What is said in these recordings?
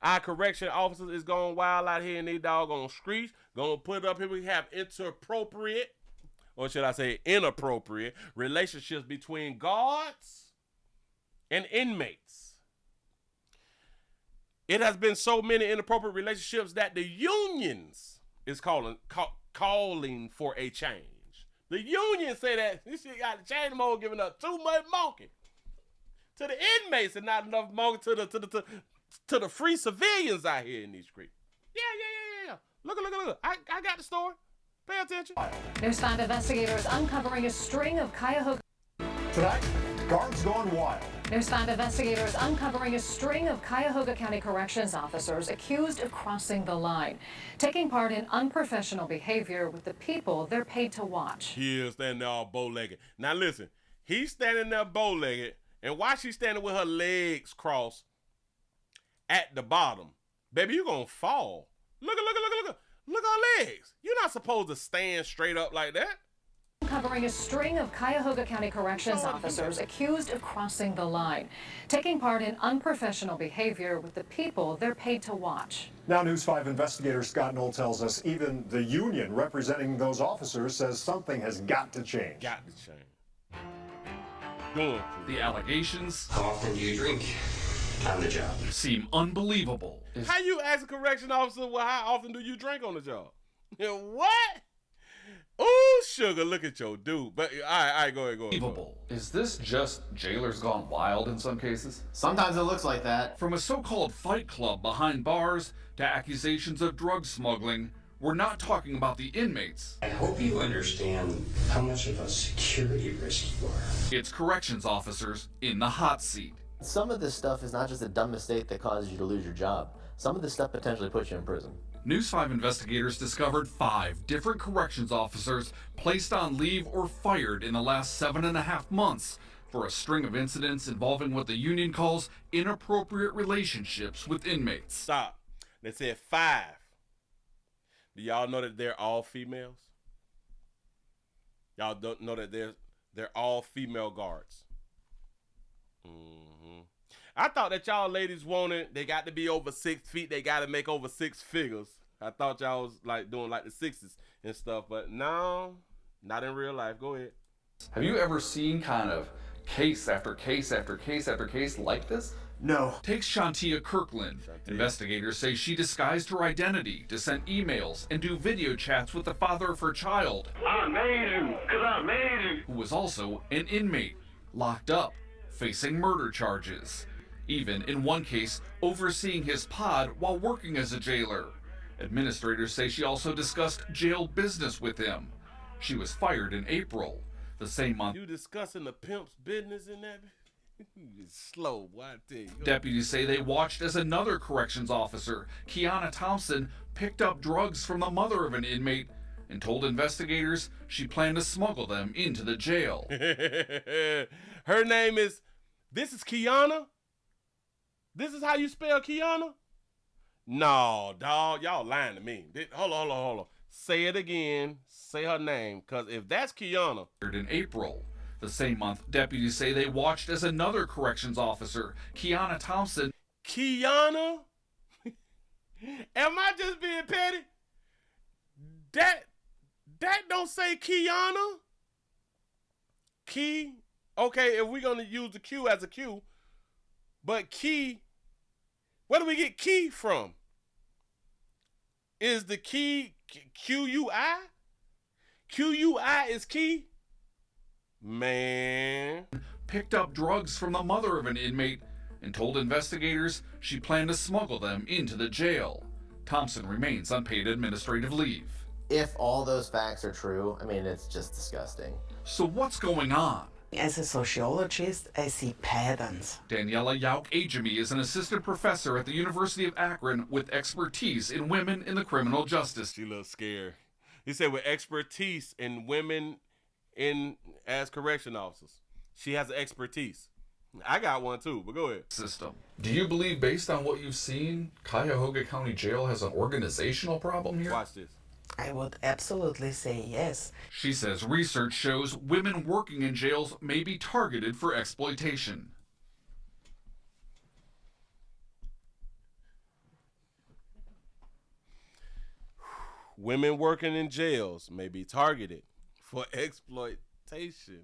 Our correction officers is going wild out here in these doggone streets. Gonna put up here. We have inappropriate, or should I say inappropriate, relationships between guards and inmates. It has been so many inappropriate relationships that the unions is calling for a change. The unions say that this shit got to change. More giving up too much monkey to the inmates and not enough monkey to the free civilians out here in these streets. Yeah. Look. I got the story. Pay attention. News 5 investigators uncovering a string of Cuyahoga. Tonight, guards gone wild. News 5 investigators uncovering a string of Cuyahoga County Corrections officers accused of crossing the line, taking part in unprofessional behavior with the people they're paid to watch. He is standing there all bow-legged. Now listen, he's standing there bow-legged, and while she's standing with her legs crossed at the bottom, baby, you're gonna fall. Look at her legs. You're not supposed to stand straight up like that. Covering a string of Cuyahoga County Corrections officers accused of crossing the line, taking part in unprofessional behavior with the people they're paid to watch. Now News 5 investigator Scott Knoll tells us even the union representing those officers says something has got to change. Got to change. Going to. The allegations. How often do you drink on the job? Seem unbelievable. How you ask a correction officer, well, how often do you drink on the job? What? Ooh, sugar, look at your dude. But all right, go ahead. Unbelievable. Is this just jailers gone wild in some cases? Sometimes it looks like that. From a so-called fight club behind bars to accusations of drug smuggling, we're not talking about the inmates. I hope you understand how much of a security risk you are. It's corrections officers in the hot seat. Some of this stuff is not just a dumb mistake that causes you to lose your job. Some of this stuff potentially puts you in prison. News 5 investigators discovered 5 different corrections officers placed on leave or fired in the last 7.5 months for a string of incidents involving what the union calls inappropriate relationships with inmates. Stop. They said 5. Do y'all know that they're all females? Y'all don't know that they're all female guards. I thought that y'all ladies wanted, they got to be over 6 feet, they got to make over 6 figures. I thought y'all was like doing like the 6s and stuff, but no, not in real life. Go ahead. Have you ever seen kind of case after case after case after case like this? No. Takes Shantia Kirkland. Investigators say she disguised her identity to send emails and do video chats with the father of her child. I made him, because I made him. Who was also an inmate, locked up, facing murder charges. Even, in one case, overseeing his pod while working as a jailer. Administrators say she also discussed jail business with him. She was fired in April. The same month. You discussing the pimp's business in that? You slow, boy, I tell you. Deputies say they watched as another corrections officer, Kiana Thompson, picked up drugs from the mother of an inmate and told investigators she planned to smuggle them into the jail. Her name is, this is Kiana? This is how you spell Kiana? No, dog, y'all lying to me. Hold on. Say it again. Say her name, because if that's Kiana. In April. The same month, deputies say they watched as another corrections officer, Kiana Thompson. Kiana? Am I just being petty? That don't say Kiana? Key? Okay, if we're going to use the Q as a Q, but key, where do we get key from? Is the key Q-U-I? Q-U-I is key? Man. Picked up drugs from the mother of an inmate and told investigators she planned to smuggle them into the jail. Thompson remains on paid administrative leave. If all those facts are true, I mean, it's just disgusting. So what's going on? As a sociologist, I see patterns. Daniela Yauk-Ajami is an assistant professor at the University of Akron with expertise in women in the criminal justice. She looks scared. He said with expertise in women as correction officers. She has an expertise. I got one too, but go ahead. System. Do you believe, based on what you've seen, Cuyahoga County Jail has an organizational problem here? Watch this. I would absolutely say yes. She says research shows women working in jails may be targeted for exploitation. Women working in jails may be targeted for exploitation.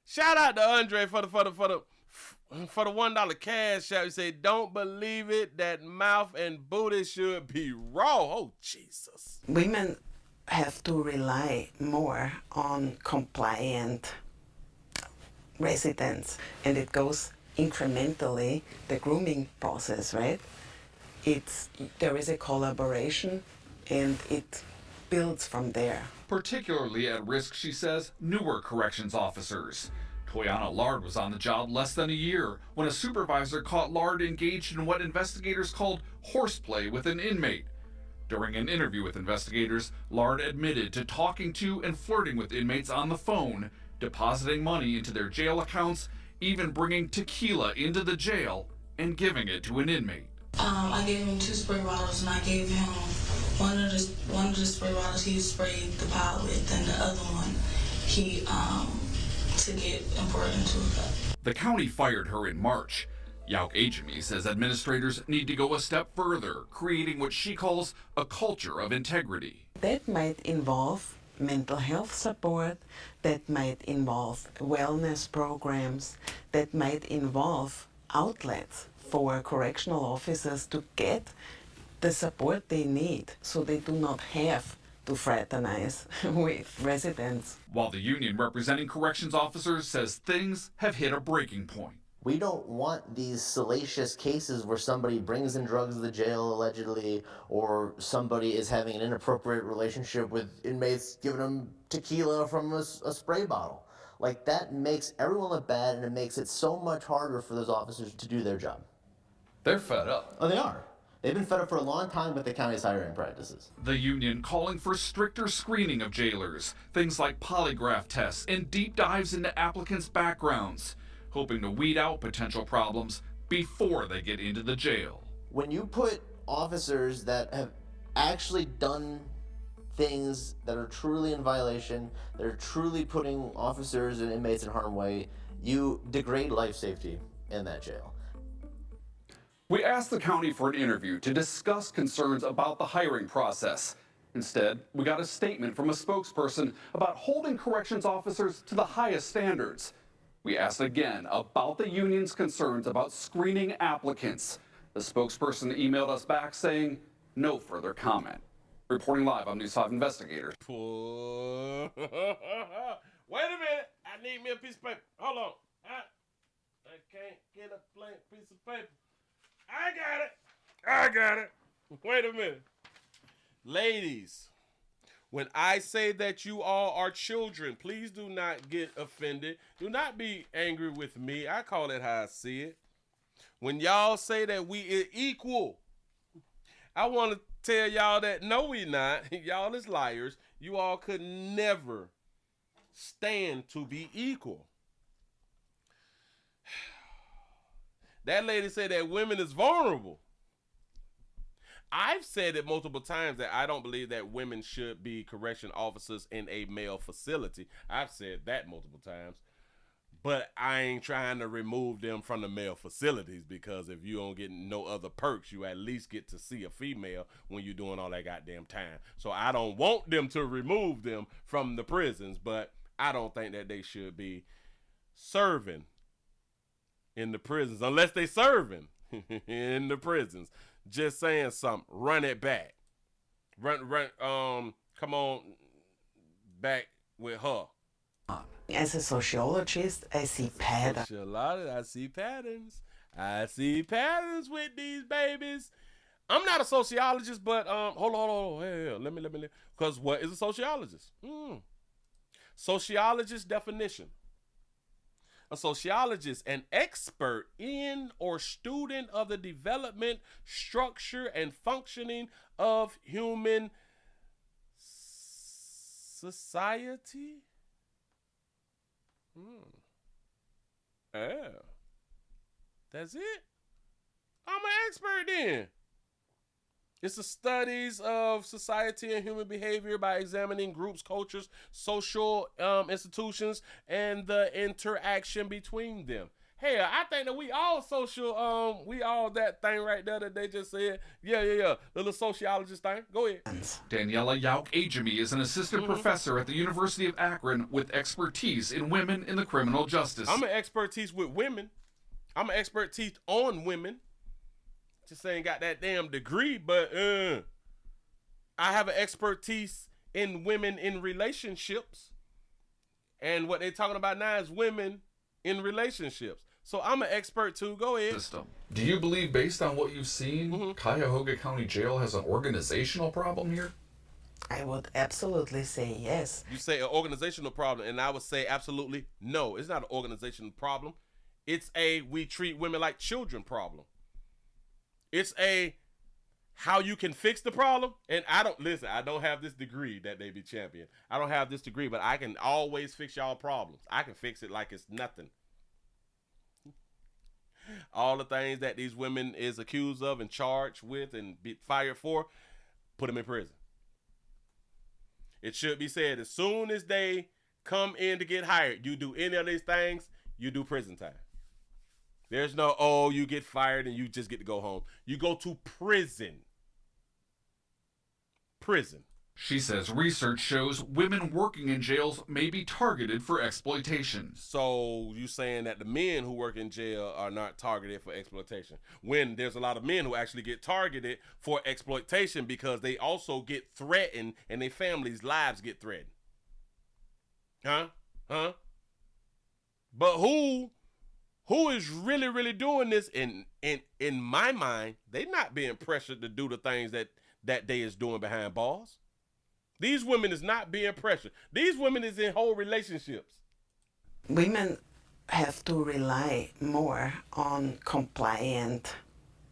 Shout out to Andre for the $1 cash out. He said, "Don't believe it. That mouth and booty should be raw." Oh Jesus! Women have to rely more on compliant residents, and it goes incrementally. The grooming process, right? There is a collaboration, and it builds from there. Particularly at risk, she says, newer corrections officers. Toyana Lard was on the job less than a year when a supervisor caught Lard engaged in what investigators called horseplay with an inmate. During an interview with investigators, Lard admitted to talking to and flirting with inmates on the phone, depositing money into their jail accounts, even bringing tequila into the jail and giving it to an inmate. I gave him 2 spray bottles, and I gave him one of the spray bottles he sprayed the pot with, and the other one he took it and poured it into a cup. The county fired her in March. Yauk Ajami says administrators need to go a step further, creating what she calls a culture of integrity. That might involve mental health support, that might involve wellness programs, that might involve outlets for correctional officers to get the support they need so they do not have to fraternize with residents. While the union representing corrections officers says things have hit a breaking point. We don't want these salacious cases where somebody brings in drugs to the jail allegedly, or somebody is having an inappropriate relationship with inmates giving them tequila from a spray bottle. Like, that makes everyone look bad, and it makes it so much harder for those officers to do their job. They're fed up. Oh, they are. They've been fed up for a long time with the county's hiring practices. The union calling for stricter screening of jailers, things like polygraph tests and deep dives into applicants' backgrounds, hoping to weed out potential problems before they get into the jail. When you put officers that have actually done things that are truly in violation, that are truly putting officers and inmates in harm's way, you degrade life safety in that jail. We asked the county for an interview to discuss concerns about the hiring process. Instead, we got a statement from a spokesperson about holding corrections officers to the highest standards. We asked again about the union's concerns about screening applicants. The spokesperson emailed us back saying no further comment. Reporting live, I'm News 5 investigator. Wait a minute. I need me a piece of paper. Hold on. I can't get a blank piece of paper. I got it. Wait a minute. Ladies, when I say that you all are children, please do not get offended. Do not be angry with me. I call it how I see it. When y'all say that we is equal, I want to tell y'all that no, we not. Y'all is liars. You all could never stand to be equal. That lady said that women is vulnerable. I've said it multiple times that I don't believe that women should be correction officers in a male facility. I've said that multiple times. But I ain't trying to remove them from the male facilities, because if you don't get no other perks, you at least get to see a female when you're doing all that goddamn time. So I don't want them to remove them from the prisons, but I don't think that they should be serving in the prisons unless they serving in the prisons. Just saying something. Run it back. Come on back with her. As a sociologist, I see patterns. I see patterns. I see patterns with these babies. I'm not a sociologist, but hold on. Hey, let me. Because what is a sociologist? Sociologist definition. A sociologist, an expert in or student of the development, structure, and functioning of human society. Yeah. That's it. I'm an expert then. It's the studies of society and human behavior by examining groups, cultures, social institutions, and the interaction between them. Hell, I think that we all social, we all that thing right there that they just said. Yeah. The little sociologist thing. Go ahead. Daniela Yauk-Ajami is an assistant professor at the University of Akron with expertise in women in the criminal justice. I'm an expertise with women. I'm an expertise on women. Just ain't got that damn degree, but I have an expertise in women in relationships. And what they're talking about now is women in relationships. So I'm an expert too. Go ahead. System. Do you believe, based on what you've seen, Cuyahoga County Jail has an organizational problem here? I would absolutely say yes. You say an organizational problem, and I would say absolutely no. It's not an organizational problem. It's a we treat women like children problem. It's a how you can fix the problem. And I don't have this degree that they be champion. I don't have this degree, but I can always fix y'all problems. I can fix it like it's nothing. All the things that these women is accused of and charged with and be fired for, put them in prison. It should be said, as soon as they come in to get hired, you do any of these things, you do prison time. There's no, you get fired and you just get to go home. You go to prison. Prison. She says research shows women working in jails may be targeted for exploitation. So you saying that the men who work in jail are not targeted for exploitation, when there's a lot of men who actually get targeted for exploitation because they also get threatened and their families' lives get threatened. Huh? But who is really doing this? In my mind, they not being pressured to do the things that they is doing behind bars. These women is not being pressured. These women is in whole relationships. Women have to rely more on compliant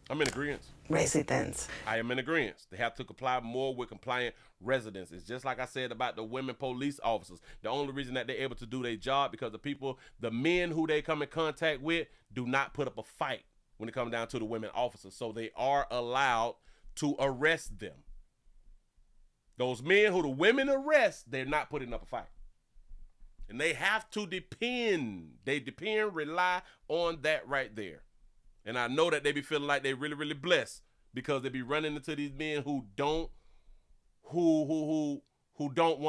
I'm in agreement. Residents. I am in agreement. They have to comply more with compliant residents. It's just like I said about the women police officers. The only reason that they're able to do their job because the men who they come in contact with do not put up a fight when it comes down to the women officers. So they are allowed to arrest them. Those men who the women arrest, they're not putting up a fight. And they have to rely on that right there. And I know that they be feeling like they really blessed because they be running into these men who don't want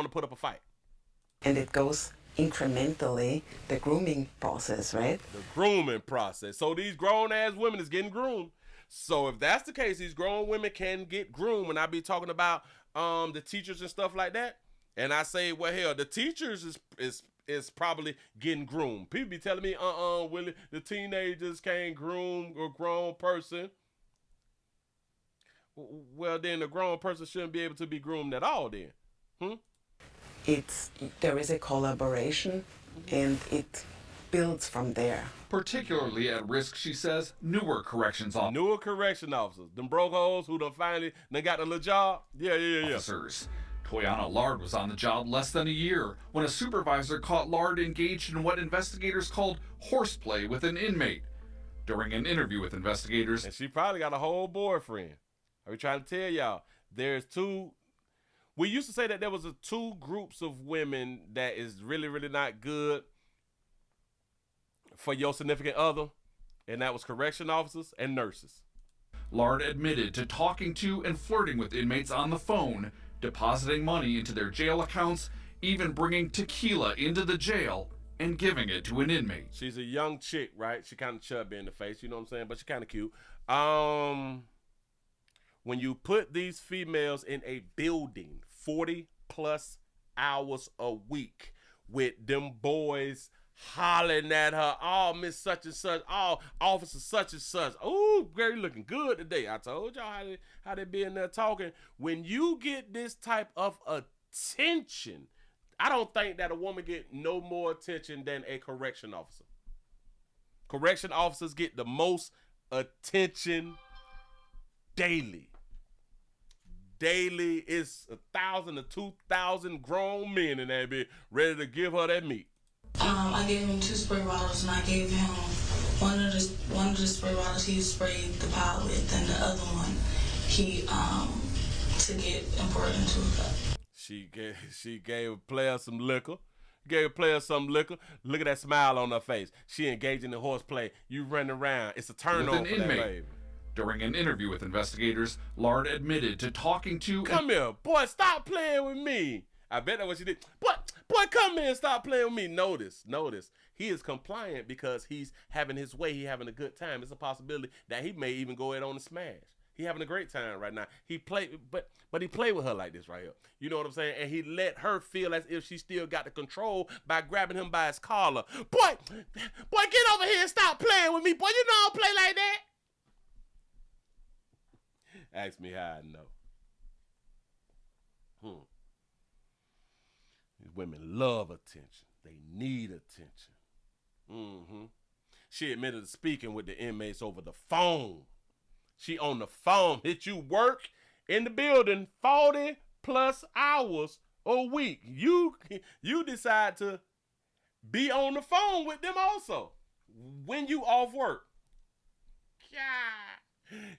to put up a fight. And it goes incrementally, the grooming process, right? The grooming process. So these grown ass women is getting groomed. So if that's the case, these grown women can get groomed. When I be talking about the teachers and stuff like that, and I say, well, hell, the teachers is probably getting groomed. People be telling me, Willie, the teenagers can't groom a grown person. Well, then the grown person shouldn't be able to be groomed at all then. There is a collaboration and it builds from there. Particularly at risk, she says, newer corrections officers. Newer correction officers. Them broke hoes who done got a little job. Yeah. Officers. Toyana Lard was on the job less than a year when a supervisor caught Lard engaged in what investigators called horseplay with an inmate. During an interview with investigators, and she probably got a whole boyfriend. I be trying to tell y'all, we used to say that there was two groups of women that is really not good for your significant other, and that was correction officers and nurses. Lard admitted to talking to and flirting with inmates on the phone, depositing money into their jail accounts, even bringing tequila into the jail and giving it to an inmate. She's a young chick, right? She kind of chubby in the face, you know what I'm saying? But she kind of cute. When you put these females in a building 40 plus hours a week with them boys hollering at her, oh, Miss such and such, oh, officer such and such, oh, girl, you looking good today. I told y'all how they be in there talking. When you get this type of attention, I don't think that a woman get no more attention than a correction officer. Correction officers get the most attention daily. Daily is 1,000 to 2,000 grown men in that bitch ready to give her that meat. I gave him 2 spray bottles, and I gave him one of the spray bottles he sprayed the pot with, and the other one he took it and poured it into a cup. She gave a player some liquor, Gave a player some liquor. Look at that smile on her face. She engaging in horseplay. You running around. It's a turn on for that baby. During an interview with investigators, Lard admitted to talking to... Come here. Boy, stop playing with me. I bet that's what she did. Boy, come here and stop playing with me. Notice. He is compliant because he's having his way. He's having a good time. It's a possibility that he may even go ahead on and smash. He having a great time right now. He played, but he played with her like this right here. You know what I'm saying? And he let her feel as if she still got the control by grabbing him by his collar. Boy, get over here and stop playing with me. Boy, you know I don't play like that. Ask me how I know. These women love attention. They need attention. She admitted to speaking with the inmates over the phone. She on the phone. Hit you work in the building 40 plus hours a week. You decide to be on the phone with them also when you off work. God.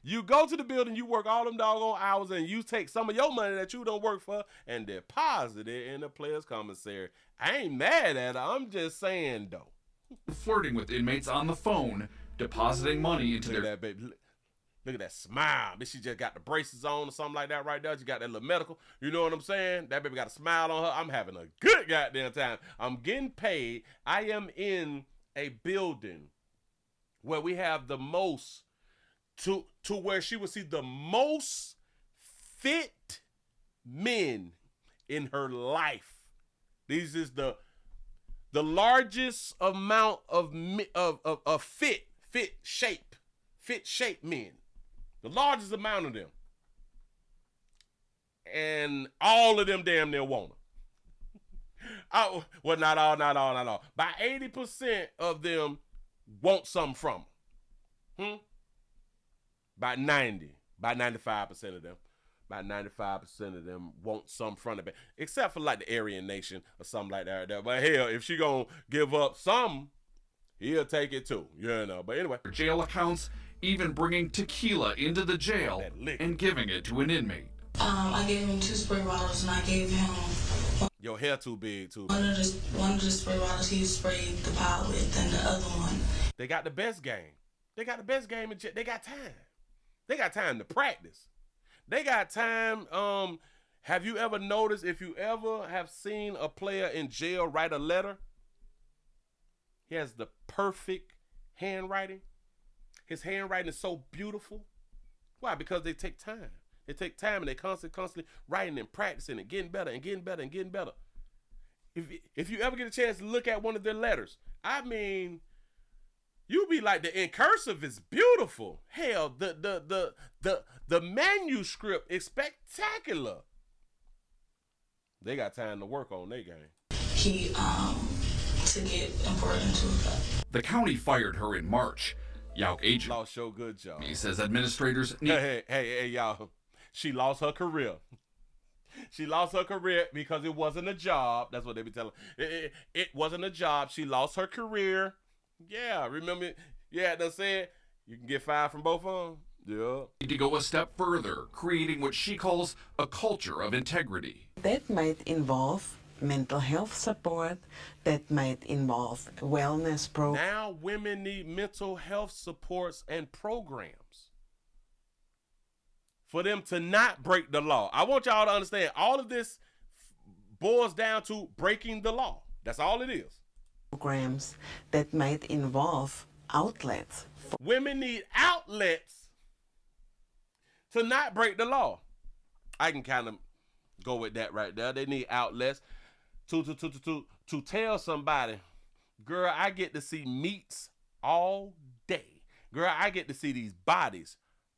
You go to the building, you work all them doggone hours, and you take some of your money that you don't work for and deposit it in the player's commissary. I ain't mad at her. I'm just saying, though. Flirting with inmates on the phone, depositing money into Look at that, baby. Look at that smile. Bitch, she just got the braces on or something like that right there. She got that little medical. You know what I'm saying? That baby got a smile on her. I'm having a good goddamn time. I'm getting paid. I am in a building where we have the most, to where she would see the most fit men in her life. These is the largest amount of fit shape men. The largest amount of them. And all of them damn near want her. Well, not all. By 80% of them want something from her. By 95% of them. About 95% of them want something from it. Except for like the Aryan Nation or something like that. But hell, if she gonna give up something, he'll take it too. You know. But anyway. Jail accounts, even bringing tequila into the jail and giving it to an inmate. I gave him 2 spray bottles and I gave him... Your hair too big too. One of the spray bottles he sprayed the pot with, and the other one... They got the best game. They got time. They got time to practice. They got time. Have you ever noticed, if you ever have seen a player in jail write a letter, he has the perfect handwriting. His handwriting is so beautiful. Why? Because they take time. They take time and they constantly writing and practicing and getting better and getting better and getting better. If you ever get a chance to look at one of their letters, I mean, you be like, the in cursive is beautiful. Hell, the manuscript is spectacular. They got time to work on their game. He took it and poured it into a cup. The county fired her in March. Yauk agent lost your good job. He says administrators need... Hey, y'all. She lost her career. She lost her career because it wasn't a job. That's what they be telling. It wasn't a job. She lost her career. Yeah, remember? Yeah, they said you can get fired from both of them. Yeah. Need to go a step further, creating what she calls a culture of integrity. That might involve mental health support. That might involve wellness programs. Now women need mental health supports and programs for them to not break the law. I want y'all to understand, all of this boils down to breaking the law. That's all it is. Programs that might involve outlets. Women need outlets to not break the law. I can kind of go with that right there. They need outlets to tell somebody, girl, I get to see meats all day. Girl, I get to see these bodies.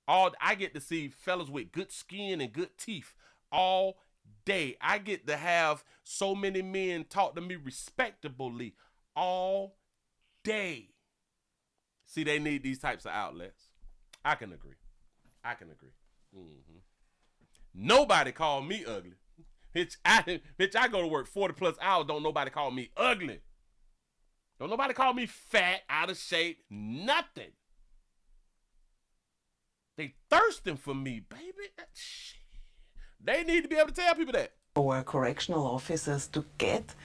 I get to see fellas with good skin and good teeth all day. I get to have so many men talk to me respectably all day. See, they need these types of outlets. I can agree. Nobody called me ugly. Bitch, I go to work 40 plus hours. Don't nobody call me ugly. Don't nobody call me fat, out of shape, nothing. They thirsting for me, baby. They need to be able to tell people that. For correctional officers to get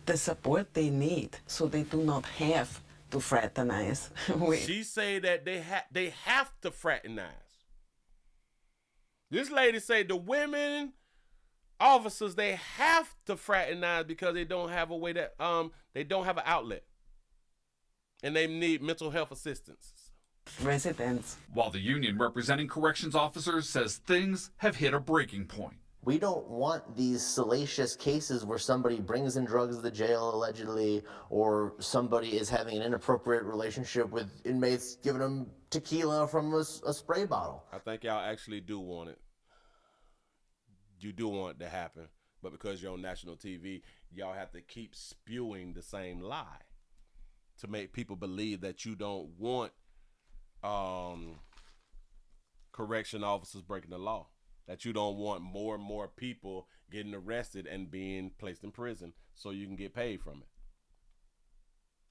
the support they need so they do not have to fraternize with. She say that they have to fraternize. This lady say the women officers, they have to fraternize because they don't have a way that they don't have an outlet, and they need mental health assistance. Residents. While the union representing corrections officers says things have hit a breaking point. We don't want these salacious cases where somebody brings in drugs to the jail allegedly, or somebody is having an inappropriate relationship with inmates giving them tequila from a spray bottle. I think y'all actually do want it. You do want it to happen, but because you're on national TV, y'all have to keep spewing the same lie to make people believe that you don't want correction officers breaking the law, that you don't want more and more people getting arrested and being placed in prison so you can get paid from it.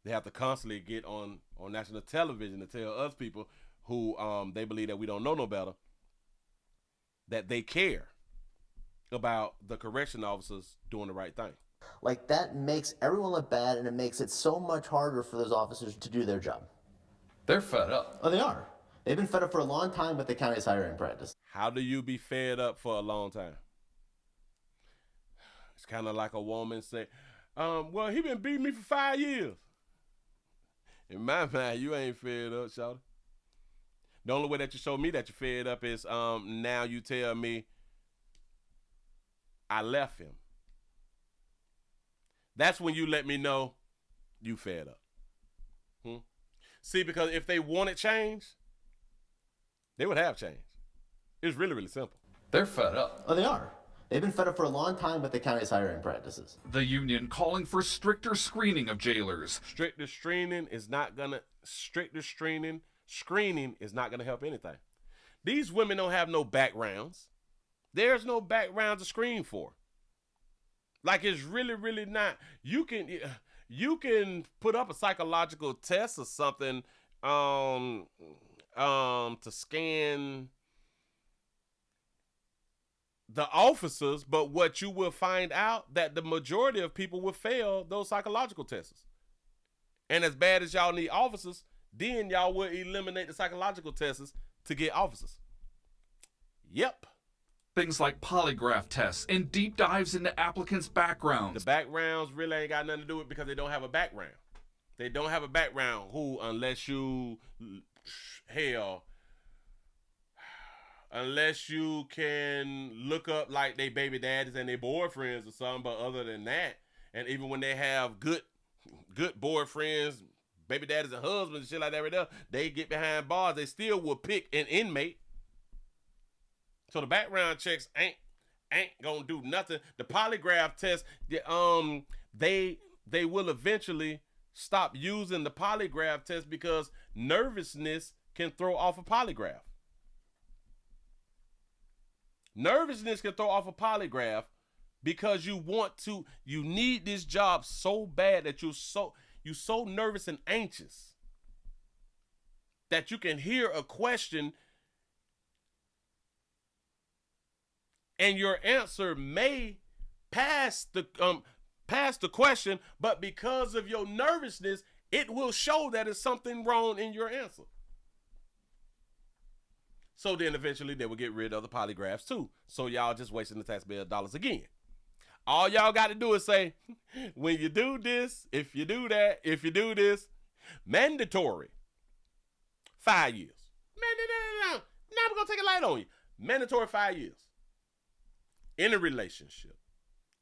They have to constantly get on national television to tell us people who they believe that we don't know no better that they care about the correction officers doing the right thing. Like, that makes everyone look bad, and it makes it so much harder for those officers to do their job. They're fed up. Oh, they are. They've been fed up for a long time with the county's hiring practice. How do you be fed up for a long time? It's kind of like a woman say, well, he been beating me for 5 years. In my mind, you ain't fed up, shawty. The only way that you show me that you're fed up is now you tell me I left him. That's when you let me know you fed up. See, because if they wanted change, they would have change. It's really, really simple. They're fed up. Oh, they are. They've been fed up for a long time with the county's hiring practices. The union calling for stricter screening of jailers. Screening is not gonna help anything. These women don't have no backgrounds. There's no background to screen for. Like, it's really, really not. You can put up a psychological test or something to scan the officers, but what you will find out that the majority of people will fail those psychological tests. And as bad as y'all need officers, then y'all will eliminate the psychological tests to get officers. Yep. Things like polygraph tests and deep dives into applicants' backgrounds. The backgrounds really ain't got nothing to do with it because they don't have a background. They don't have a background unless you can look up like they baby daddies and their boyfriends or something, but other than that, and even when they have good boyfriends, baby daddies and husbands and shit like that right there, they get behind bars, they still will pick an inmate. So the background checks ain't gonna do nothing. The polygraph test, they will eventually stop using the polygraph test because nervousness can throw off a polygraph. Nervousness can throw off a polygraph because you need this job so bad that you're so nervous and anxious that you can hear a question and your answer may pass the question, but because of your nervousness, it will show that there's something wrong in your answer. So then eventually they will get rid of the polygraphs too. So y'all just wasting the taxpayer dollars again. All y'all got to do is say, when you do this, if you do that, if you do this, mandatory 5 years. No. Now we're going to take a light on you. Mandatory 5 years. Any relationship,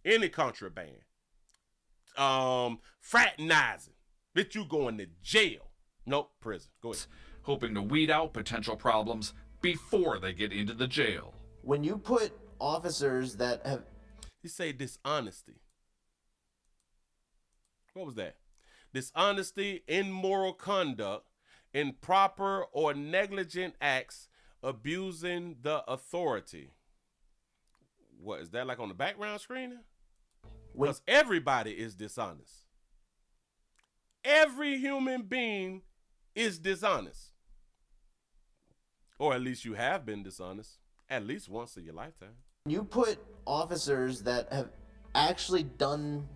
any contraband, fraternizing, bitch, you going to jail. Nope, prison. Go ahead. Hoping to weed out potential problems before they get into the jail. When you put officers that have... You say dishonesty. What was that? Dishonesty, immoral conduct, improper or negligent acts, abusing the authority. What, is that like on the background screen? Because everybody is dishonest. Every human being is dishonest. Or at least you have been dishonest at least once in your lifetime. You put officers that have actually done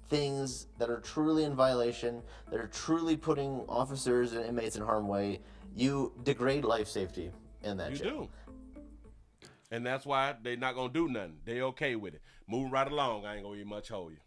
things that are truly in violation, that are truly putting officers and inmates in harm's way, you degrade life safety in that jail. You do. And that's why they're not going to do nothing. They okay with it. Moving right along. I ain't going to even much hold you.